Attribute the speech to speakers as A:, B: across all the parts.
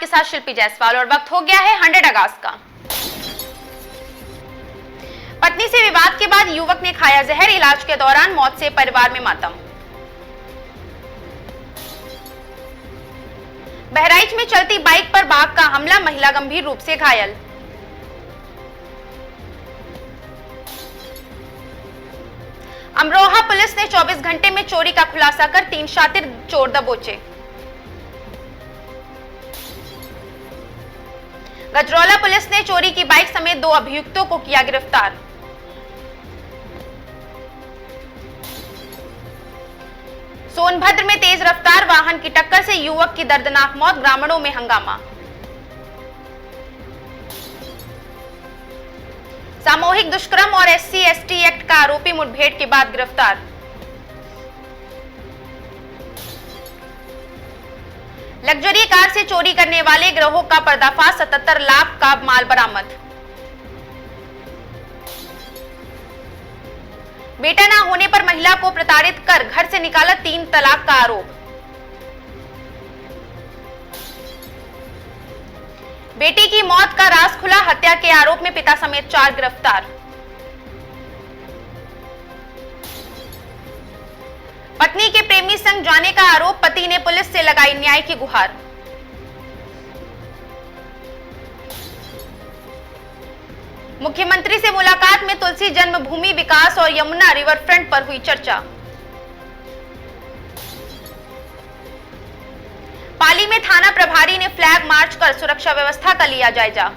A: आपके साथ शिल्पी जायसवाल और वक्त हो गया है 100 अगस्त का। पत्नी से विवाद के बाद युवक ने खाया जहर, इलाज के दौरान मौत से परिवार में मातम। बहराइच में चलती बाइक पर बाघ का हमला, महिला गंभीर रूप से घायल। अमरोहा पुलिस ने 24 घंटे में चोरी का खुलासा कर 3 शातिर चोर दबोचे। गजरौला पुलिस ने चोरी की बाइक समेत 2 अभियुक्तों को किया गिरफ्तार। सोनभद्र में तेज रफ्तार वाहन की टक्कर से युवक की दर्दनाक मौत, ग्रामीणों में हंगामा। सामूहिक दुष्कर्म और SC/ST एक्ट का आरोपी मुठभेड़ के बाद गिरफ्तार। लग्जरी कार से चोरी करने वाले गिरोह का पर्दाफाश, 77 लाख का माल बरामद। बेटा ना होने पर महिला को प्रताड़ित कर घर से निकाला, 3 तलाक का आरोप। बेटी की मौत का राज खुला, हत्या के आरोप में पिता समेत 4 गिरफ्तार। पत्नी के प्रेमी संग जाने का आरोप, पति ने पुलिस से लगाई न्याय की गुहार। मुख्यमंत्री से मुलाकात में तुलसी जन्मभूमि विकास और यमुना रिवर फ्रंट पर हुई चर्चा। पाली में थाना प्रभारी ने फ्लैग मार्च कर सुरक्षा व्यवस्था का लिया जायजा।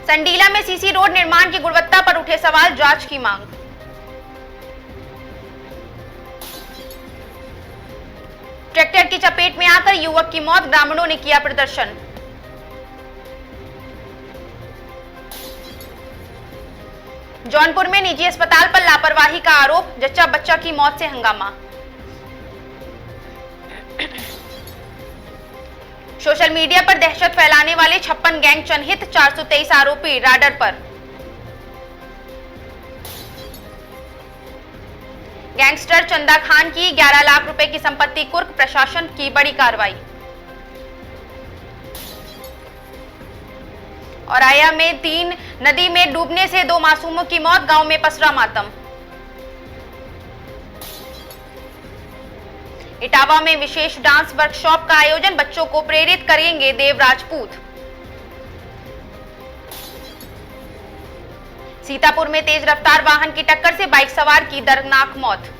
A: संडीला में सीसी रोड निर्माण की गुणवत्ता पर उठे सवाल, जांच की मांग। ट्रैक्टर की चपेट में आकर युवक की मौत, ग्रामीणों ने किया प्रदर्शन। जौनपुर में निजी अस्पताल पर लापरवाही का आरोप, जच्चा बच्चा की मौत से हंगामा। सोशल मीडिया पर दहशत फैलाने वाले 56 गैंग चिन्हित, 423 आरोपी राडर पर। गैंगस्टर चंदा खान की 11 लाख रुपए की संपत्ति कुर्क, प्रशासन की बड़ी कार्रवाई। औरैया में 3 नदी में डूबने से 2 मासूमों की मौत, गांव में पसरा मातम। इटावा में विशेष डांस वर्कशॉप का आयोजन, बच्चों को प्रेरित करेंगे देव राजपूत। सीतापुर में तेज रफ्तार वाहन की टक्कर से बाइक सवार की दर्दनाक मौत।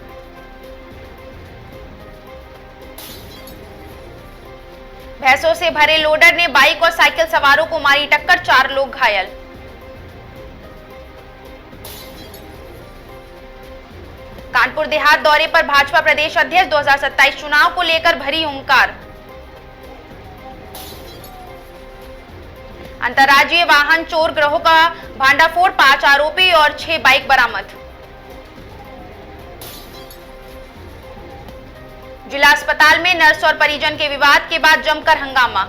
A: भैंसों से भरे लोडर ने बाइक और साइकिल सवारों को मारी टक्कर, 4 लोग घायल। कानपुर देहात दौरे पर भाजपा प्रदेश अध्यक्ष, 2027 चुनाव को लेकर भरी हुंकार। अंतर्राज्यीय वाहन चोर गिरोह का भांडाफोड़, 5 आरोपी और 6 बाइक बरामद। जिला अस्पताल में नर्स और परिजन के विवाद के बाद जमकर हंगामा।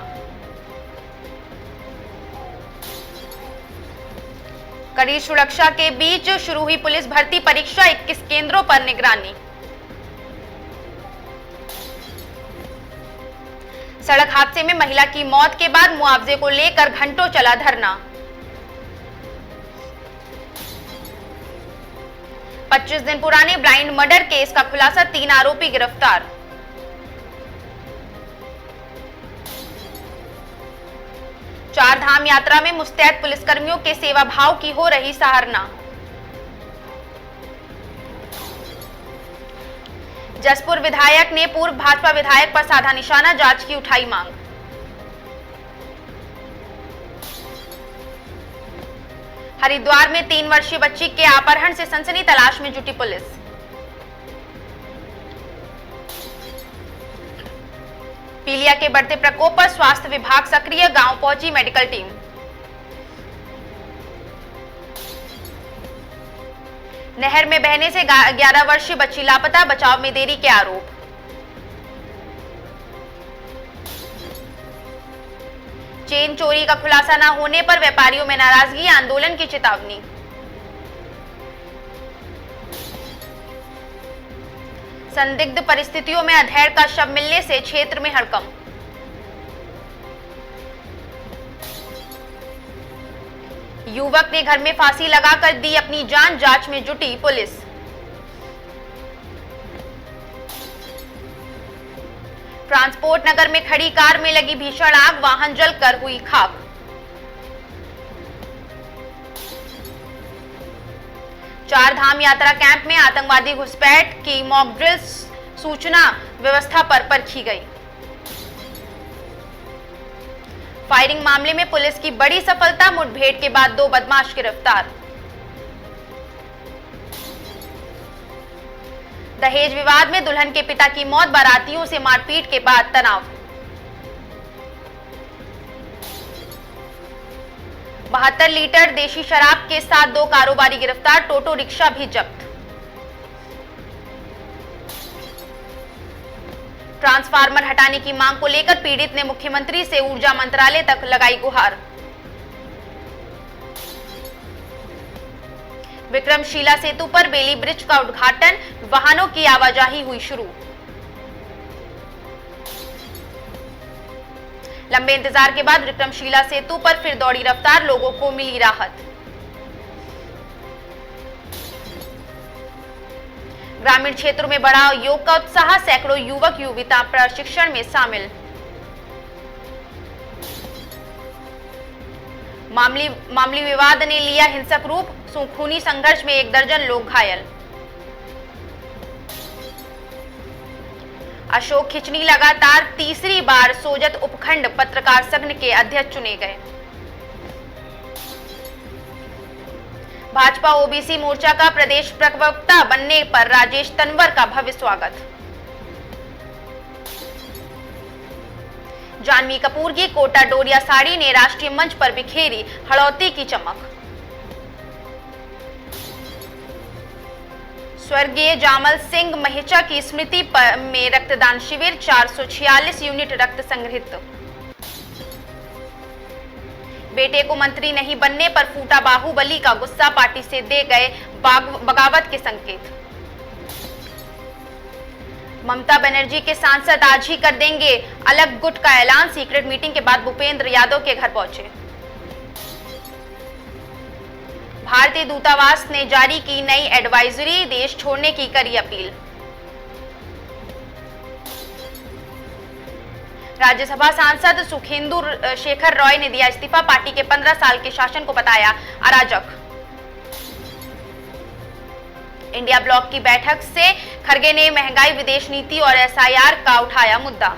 A: कड़ी सुरक्षा के बीच शुरू हुई पुलिस भर्ती परीक्षा, 21 केंद्रों पर निगरानी। सड़क हादसे में महिला की मौत के बाद मुआवजे को लेकर घंटों चला धरना। 25 दिन पुराने ब्लाइंड मर्डर केस का खुलासा, 3 आरोपी गिरफ्तार। चार धाम यात्रा में मुस्तैद पुलिसकर्मियों के सेवा भाव की हो रही सराहना। जसपुर विधायक ने पूर्व भाजपा विधायक पर साधा निशाना, जांच की उठाई मांग। हरिद्वार में 3 वर्षीय बच्ची के अपहरण से सनसनी, तलाश में जुटी पुलिस। पीलिया के बढ़ते प्रकोप पर स्वास्थ्य विभाग सक्रिय, गांव पहुंची मेडिकल टीम। नहर में बहने से 11 वर्षीय बच्ची लापता, बचाव में देरी के आरोप। चेन चोरी का खुलासा न होने पर व्यापारियों में नाराजगी, आंदोलन की चेतावनी। संदिग्ध परिस्थितियों में अधेड़ का शव मिलने से क्षेत्र में हड़कंप। युवक ने घर में फांसी लगाकर दी अपनी जान, जांच में जुटी पुलिस। ट्रांसपोर्ट नगर में खड़ी कार में लगी भीषण आग, वाहन जलकर हुई खाक। चार धाम यात्रा कैंप में आतंकवादी घुसपैठ की मॉक ड्रिल, सूचना व्यवस्था पर परखी गई। फायरिंग मामले में पुलिस की बड़ी सफलता, मुठभेड़ के बाद 2 बदमाश गिरफ्तार। दहेज विवाद में दुल्हन के पिता की मौत, बारातियों से मारपीट के बाद तनाव। 72 लीटर देशी शराब के साथ 2 कारोबारी गिरफ्तार, टोटो रिक्शा भी जब्त। ट्रांसफार्मर हटाने की मांग को लेकर पीड़ित ने मुख्यमंत्री से ऊर्जा मंत्रालय तक लगाई गुहार। विक्रमशिला सेतु पर बेली ब्रिज का उद्घाटन, वाहनों की आवाजाही हुई शुरू। लंबे इंतजार के बाद विक्रमशिला सेतु पर फिर दौड़ी रफ्तार, लोगों को मिली राहत। ग्रामीण क्षेत्रों में बढ़ा योग का उत्साह, सैकड़ों युवक युवतियां प्रशिक्षण में शामिल। मामूली विवाद ने लिया हिंसक रूप, खूनी संघर्ष में 1 दर्जन लोग घायल। अशोक खिचनी लगातार तीसरी बार सोजत उपखंड पत्रकार संघ के अध्यक्ष चुने गए। भाजपा ओबीसी मोर्चा का प्रदेश प्रवक्ता बनने पर राजेश तन्वर का भव्य स्वागत। जानवी कपूर की कोटा डोरिया साड़ी ने राष्ट्रीय मंच पर बिखेरी हड़ौती की चमक। स्वर्गीय जामल सिंह महिचा की स्मृति में रक्तदान शिविर, 446 यूनिट रक्त संग्रहित। बेटे को मंत्री नहीं बनने पर फूटा बाहुबली का गुस्सा, पार्टी से दे गए बगावत के संकेत। ममता बनर्जी के सांसद आज ही कर देंगे अलग गुट का ऐलान, सीक्रेट मीटिंग के बाद भूपेंद्र यादव के घर पहुंचे। भारतीय दूतावास ने जारी की नई एडवाइजरी, देश छोड़ने की करी अपील। राज्यसभा सांसद सुखेंदु शेखर रॉय ने दिया इस्तीफा, पार्टी के 15 साल के शासन को बताया अराजक। इंडिया ब्लॉक की बैठक से खरगे ने महंगाई, विदेश नीति और एसआईआर का उठाया मुद्दा।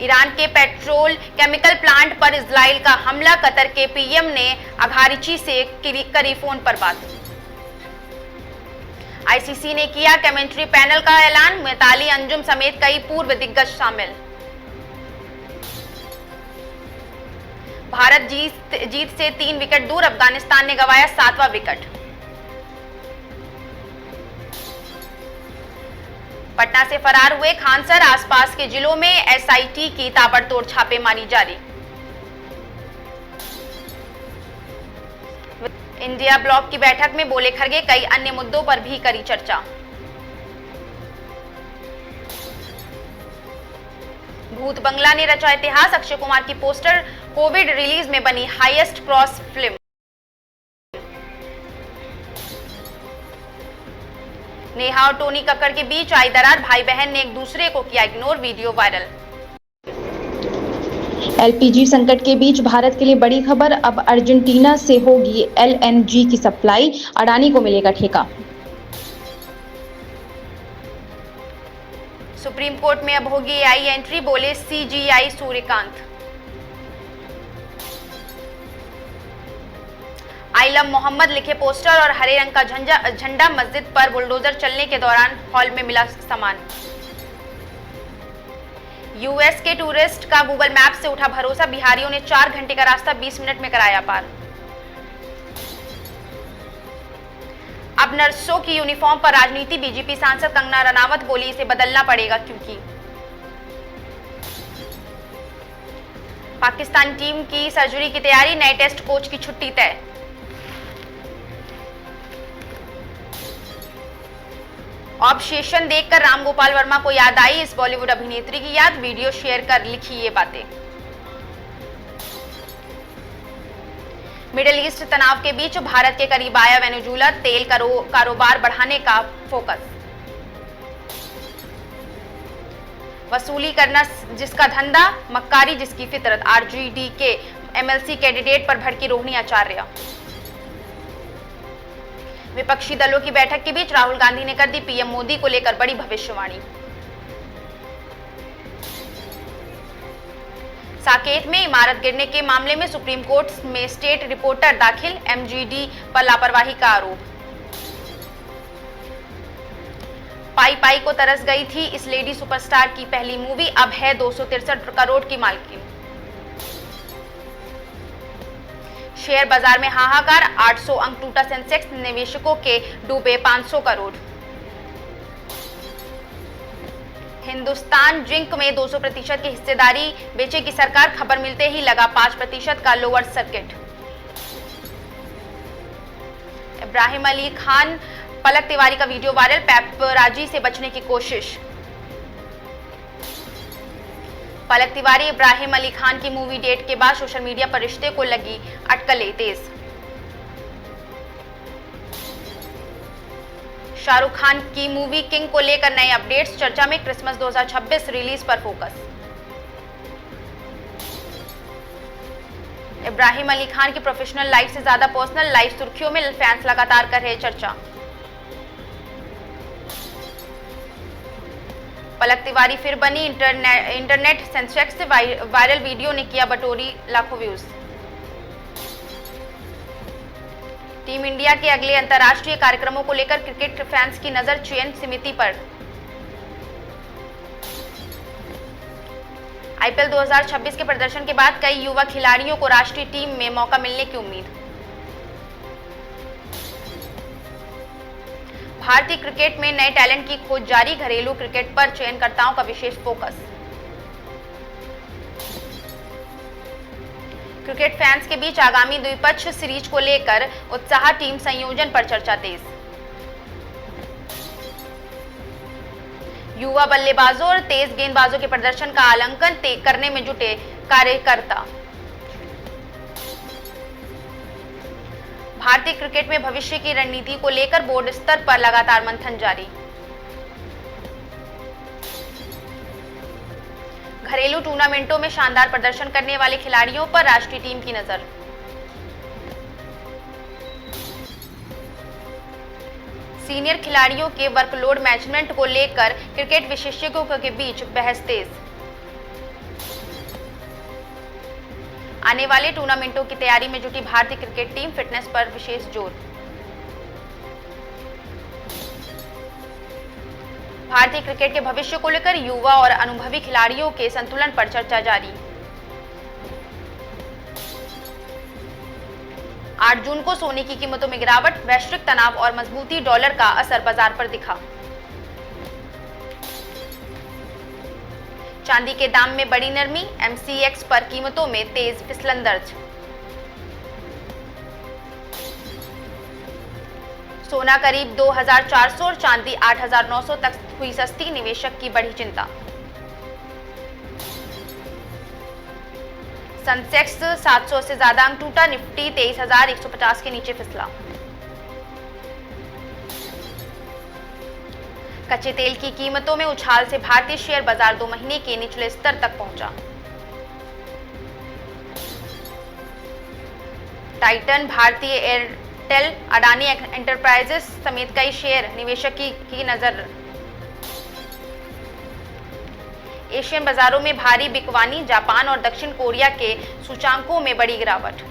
A: ईरान के पेट्रोल केमिकल प्लांट पर इजराइल का हमला, कतर के पीएम ने अघारिची से करी फोन पर बात। आईसीसी ने किया कमेंट्री पैनल का ऐलान, मिताली अंजुम समेत कई पूर्व दिग्गज शामिल। भारत जीत से 3 विकेट दूर, अफगानिस्तान ने गंवाया 7वां विकेट। पटना से फरार हुए खानसर, आसपास के जिलों में एसआईटी की ताबड़तोड़ छापेमारी जारी। इंडिया ब्लॉक की बैठक में बोले खरगे, कई अन्य मुद्दों पर भी करी चर्चा। भूत बंगला ने रचा इतिहास, अक्षय कुमार की पोस्टर कोविड रिलीज में बनी हाईएस्ट क्रॉस फिल्म। नेहा और टोनी कक्कड़ के बीच आई दरार, भाई बहन ने एक दूसरे को किया इग्नोर, वीडियो वायरल।
B: एलपीजी संकट के बीच भारत के लिए बड़ी खबर, अब अर्जेंटीना से होगी एलएनजी की सप्लाई, अडानी को मिलेगा ठेका।
A: सुप्रीम कोर्ट में अब होगी एआई एंट्री, बोले CJI Surya Kant. I love Mohammad लिखे पोस्टर और हरे रंग का झंडा, मस्जिद पर बुलडोजर चलने के दौरान हॉल में मिला सामान। यूएस के टूरिस्ट का गूगल मैप से उठा भरोसा, बिहारियों ने 4 घंटे का रास्ता 20 मिनट में कराया पार। अब नर्सों की यूनिफॉर्म पर राजनीति, बीजेपी सांसद कंगना रनावत बोली इसे बदलना पड़ेगा क्योंकि। पाकिस्तान टीम की सर्जरी की तैयारी, नए टेस्ट कोच की छुट्टी तय। ऑब्सेशन देखकर राम गोपाल वर्मा को याद आई इस बॉलीवुड अभिनेत्री की याद, वीडियो शेयर कर लिखी ये बातें। मिडिल ईस्ट तनाव के बीच भारत के करीब आया वेनेजुएला, तेल कारोबार बढ़ाने का फोकस। वसूली करना जिसका धंधा, मक्कारी जिसकी फितरत, आरजेडी के एमएलसी कैंडिडेट पर भड़की रोहिणी आचार्य। विपक्षी दलों की बैठक के बीच राहुल गांधी ने कर दी पीएम मोदी को लेकर बड़ी भविष्यवाणी। साकेत में इमारत गिरने के मामले में सुप्रीम कोर्ट में स्टेट रिपोर्टर दाखिल, एमजीडी पर लापरवाही का आरोप। पाई पाई को तरस गई थी इस लेडी सुपरस्टार की पहली मूवी, अब है 263 करोड़ की मालकिन। शेयर बाजार में हाहाकार, 800 अंक टूटा सेंसेक्स, निवेशकों के डूबे 500 करोड़। हिंदुस्तान जिंक में 200% की हिस्सेदारी बेचेगी सरकार, खबर मिलते ही लगा 5% का लोअर सर्किट। इब्राहिम अली खान, पलक तिवारी का वीडियो वायरल, पैपराजी से बचने की कोशिश। पलक तिवारी इब्राहिम अली खान की मूवी डेट के बाद सोशल मीडिया पर रिश्ते को लगी अटकलें तेज। शाहरुख खान की मूवी किंग को लेकर नए अपडेट्स, चर्चा में क्रिसमस 2026 रिलीज पर फोकस। इब्राहिम अली खान की प्रोफेशनल लाइफ से ज्यादा पर्सनल लाइफ सुर्खियों में, फैंस लगातार कर रहे चर्चा। पलक तिवारी फिर बनी इंटरनेट सेंसेक्स से वायरल वीडियो ने किया बटोरी लाखों व्यूज। टीम इंडिया के अगले अंतर्राष्ट्रीय कार्यक्रमों को लेकर क्रिकेट फैंस की नजर चयन समिति पर। आईपीएल 2026 के प्रदर्शन के बाद कई युवा खिलाड़ियों को राष्ट्रीय टीम में मौका मिलने की उम्मीद। भारतीय क्रिकेट में नए टैलेंट की खोज जारी, घरेलू क्रिकेट पर चयनकर्ताओं का विशेष फोकस। क्रिकेट फैंस के बीच आगामी द्विपक्षीय सीरीज को लेकर उत्साह, टीम संयोजन पर चर्चा तेज। युवा बल्लेबाजों और तेज गेंदबाजों के प्रदर्शन का आकलन करने में जुटे कार्यकर्ता। भारतीय क्रिकेट में भविष्य की रणनीति को लेकर बोर्ड स्तर पर लगातार मंथन जारी। घरेलू टूर्नामेंटों में शानदार प्रदर्शन करने वाले खिलाड़ियों पर राष्ट्रीय टीम की नजर। सीनियर खिलाड़ियों के वर्कलोड मैनेजमेंट को लेकर क्रिकेट विशेषज्ञों के बीच बहस तेज। आने वाले टूर्नामेंटों की तैयारी में जुटी भारतीय क्रिकेट टीम, फिटनेस पर विशेष जोर। भारतीय क्रिकेट के भविष्य को लेकर युवा और अनुभवी खिलाड़ियों के संतुलन पर चर्चा जारी। 8 जून को सोने की कीमतों में गिरावट, वैश्विक तनाव और मजबूती डॉलर का असर बाजार पर दिखा। चांदी के दाम में बड़ी नरमी, एमसीएक्स पर कीमतों में तेज फिसलन दर्ज। सोना करीब 2400 और चांदी 8900 तक हुई सस्ती, निवेशक की बढ़ी चिंता। सेंसेक्स 700 से ज्यादा अंक टूटा, निफ्टी 23,150 के नीचे फिसला। कच्चे तेल की कीमतों में उछाल से भारतीय शेयर बाजार 2 महीने के निचले स्तर तक पहुंचा। टाइटन, भारतीय एयरटेल, अडानी एंटरप्राइजेस समेत कई शेयर निवेशक की नजर। एशियन बाजारों में भारी बिकवानी, जापान और दक्षिण कोरिया के सूचांकों में बड़ी गिरावट।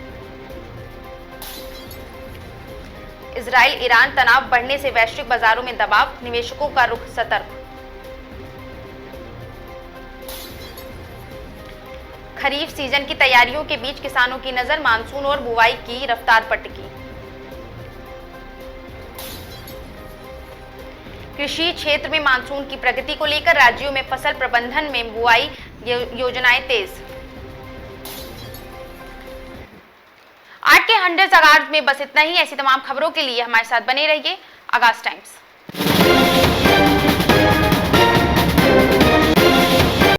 A: इजराइल ईरान तनाव बढ़ने से वैश्विक बाजारों में दबाव, निवेशकों का रुख सतर्क। खरीफ सीजन की तैयारियों के बीच किसानों की नजर, मानसून और बुवाई की रफ्तार पटकी। कृषि क्षेत्र में मानसून की प्रगति को लेकर राज्यों में फसल प्रबंधन में बुआई योजनाएं तेज। आज के 100 आगाज में बस इतना ही। ऐसी तमाम खबरों के लिए हमारे साथ बने रहिए। आगाज टाइम्स।